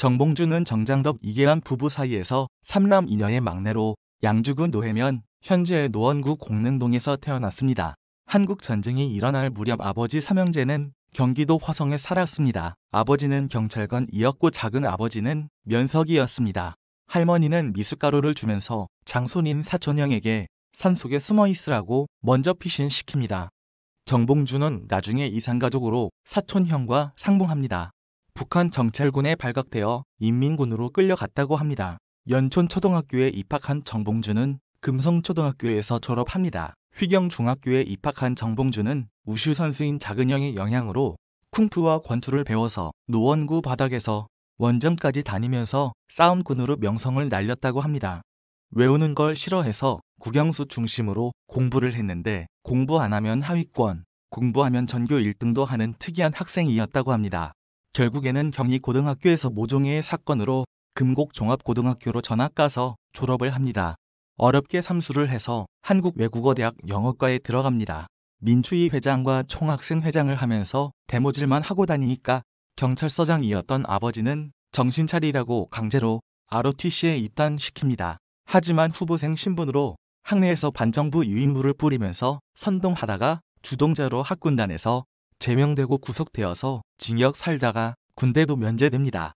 정봉주는 정장덕 이계환 부부 사이에서 3남 2녀의 막내로 양주구 노해면 현재의 노원구 공릉동에서 태어났습니다. 한국 전쟁이 일어날 무렵 아버지 삼형제는 경기도 화성에 살았습니다. 아버지는 경찰관이었고 작은 아버지는 면석이었습니다. 할머니는 미숫가루를 주면서 장손인 사촌형에게 산속에 숨어 있으라고 먼저 피신시킵니다. 정봉주는 나중에 이산가족으로 사촌형과 상봉합니다. 북한 정찰군에 발각되어 인민군으로 끌려갔다고 합니다. 연촌초등학교에 입학한 정봉주는 금성초등학교에서 졸업합니다. 휘경중학교에 입학한 정봉주는 우슈 선수인 작은형의 영향으로 쿵푸와 권투를 배워서 노원구 바닥에서 원정까지 다니면서 싸움꾼으로 명성을 날렸다고 합니다. 외우는 걸 싫어해서 국영수 중심으로 공부를 했는데 공부 안 하면 하위권, 공부하면 전교 1등도 하는 특이한 학생이었다고 합니다. 결국에는 경희고등학교에서 모종의 사건으로 금곡종합고등학교로 전학 가서 졸업을 합니다. 어렵게 삼수를 해서 한국외국어대학 영어과에 들어갑니다. 민추위 회장과 총학생 회장을 하면서 대모질만 하고 다니니까 경찰서장이었던 아버지는 정신 차리라고 강제로 ROTC에 입단시킵니다. 하지만 후보생 신분으로 학내에서 반정부 유인물을 뿌리면서 선동하다가 주동자로 학군단에서 제명되고 구속되어서 징역 살다가 군대도 면제됩니다.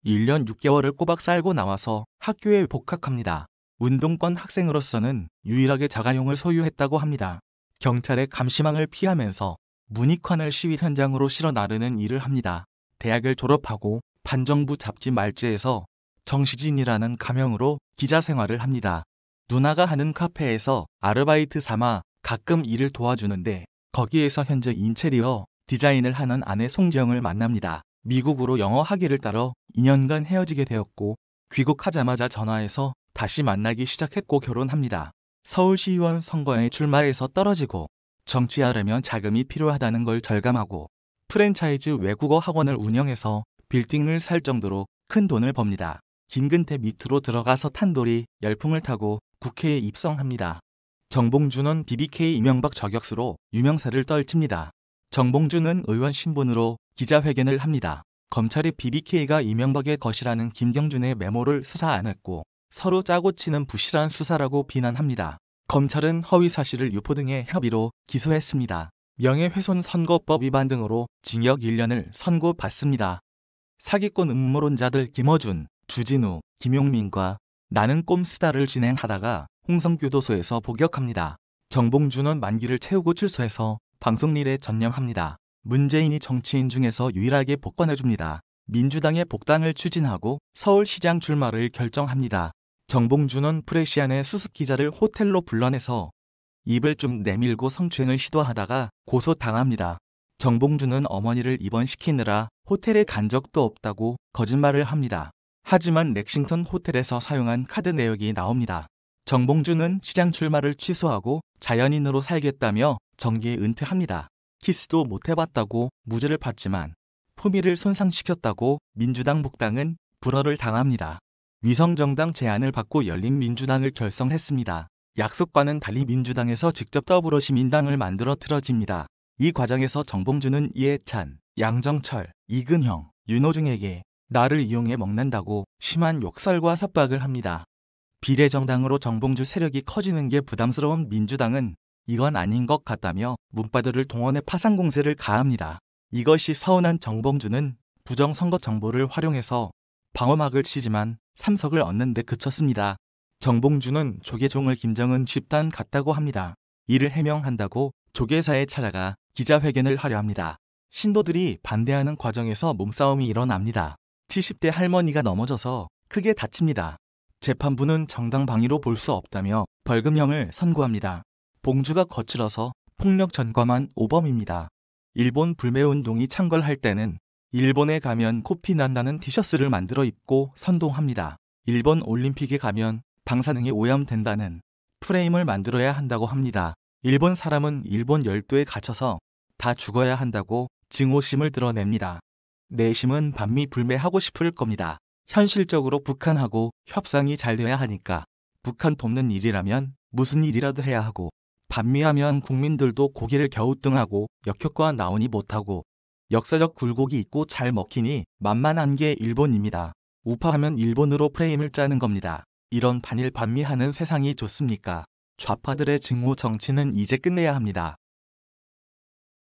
1년 6개월을 꼬박 살고 나와서 학교에 복학합니다. 운동권 학생으로서는 유일하게 자가용을 소유했다고 합니다. 경찰의 감시망을 피하면서 문익환을 시위 현장으로 실어 나르는 일을 합니다. 대학을 졸업하고 반정부 잡지 말지에서 정시진이라는 가명으로 기자 생활을 합니다. 누나가 하는 카페에서 아르바이트 삼아 가끔 일을 도와주는데 거기에서 현재 인테리어 디자인을 하는 아내 송지영을 만납니다. 미국으로 영어 학위를 따러 2년간 헤어지게 되었고 귀국하자마자 전화해서 다시 만나기 시작했고 결혼합니다. 서울시의원 선거에 출마해서 떨어지고 정치하려면 자금이 필요하다는 걸 절감하고 프랜차이즈 외국어 학원을 운영해서 빌딩을 살 정도로 큰 돈을 법니다. 김근태 밑으로 들어가서 탄돌이 열풍을 타고 국회에 입성합니다. 정봉주는 BBK 이명박 저격수로 유명세를 떨칩니다. 정봉주는 의원 신분으로 기자회견을 합니다. 검찰이 BBK가 이명박의 것이라는 김경준의 메모를 수사 안 했고 서로 짜고 치는 부실한 수사라고 비난합니다. 검찰은 허위사실을 유포 등의 혐의로 기소했습니다. 명예훼손 선거법 위반 등으로 징역 1년을 선고받습니다. 사기꾼 음모론자들 김어준, 주진우, 김용민과 나는 꼼수다를 진행하다가 홍성교도소에서 복역합니다. 정봉주는 만기를 채우고 출소해서 방송일에 전념합니다. 문재인이 정치인 중에서 유일하게 복권해줍니다. 민주당의 복당을 추진하고 서울시장 출마를 결정합니다. 정봉주는 프레시안의 수습기자를 호텔로 불러내서 입을 쭉 내밀고 성추행을 시도하다가 고소당합니다. 정봉주는 어머니를 입원시키느라 호텔에 간 적도 없다고 거짓말을 합니다. 하지만 렉싱턴 호텔에서 사용한 카드 내역이 나옵니다. 정봉주는 시장 출마를 취소하고 자연인으로 살겠다며 정계에 은퇴합니다. 키스도 못 해봤다고 무죄를 받지만 품위를 손상시켰다고 민주당 복당은 불허를 당합니다. 위성정당 제안을 받고 열린민주당을 결성했습니다. 약속과는 달리 민주당에서 직접 더불어시민당을 만들어 틀어집니다. 이 과정에서 정봉주는 이해찬, 양정철, 이근형, 윤호중에게 나를 이용해 먹는다고 심한 욕설과 협박을 합니다. 비례정당으로 정봉주 세력이 커지는 게 부담스러운 민주당은 이건 아닌 것 같다며 문바들을 동원해 파상 공세를 가합니다. 이것이 서운한 정봉주는 부정선거 정보를 활용해서 방어막을 치지만 3석을 얻는 데 그쳤습니다. 정봉주는 조계종을 김정은 집단 같다고 합니다. 이를 해명한다고 조계사에 찾아가 기자회견을 하려 합니다. 신도들이 반대하는 과정에서 몸싸움이 일어납니다. 70대 할머니가 넘어져서 크게 다칩니다. 재판부는 정당 방위로 볼 수 없다며 벌금형을 선고합니다. 봉주가 거칠어서 폭력 전과만 오범입니다. 일본 불매운동이 창궐할 때는 일본에 가면 코피 난다는 티셔츠를 만들어 입고 선동합니다. 일본 올림픽에 가면 방사능이 오염된다는 프레임을 만들어야 한다고 합니다. 일본 사람은 일본 열도에 갇혀서 다 죽어야 한다고 증오심을 드러냅니다. 내심은 반미 불매하고 싶을 겁니다. 현실적으로 북한하고 협상이 잘 돼야 하니까 북한 돕는 일이라면 무슨 일이라도 해야 하고 반미하면 국민들도 고개를 갸우뚱하고 역효과 나오니 못하고 역사적 굴곡이 있고 잘 먹히니 만만한 게 일본입니다. 우파하면 일본으로 프레임을 짜는 겁니다. 이런 반일 반미하는 세상이 좋습니까? 좌파들의 증오 정치는 이제 끝내야 합니다.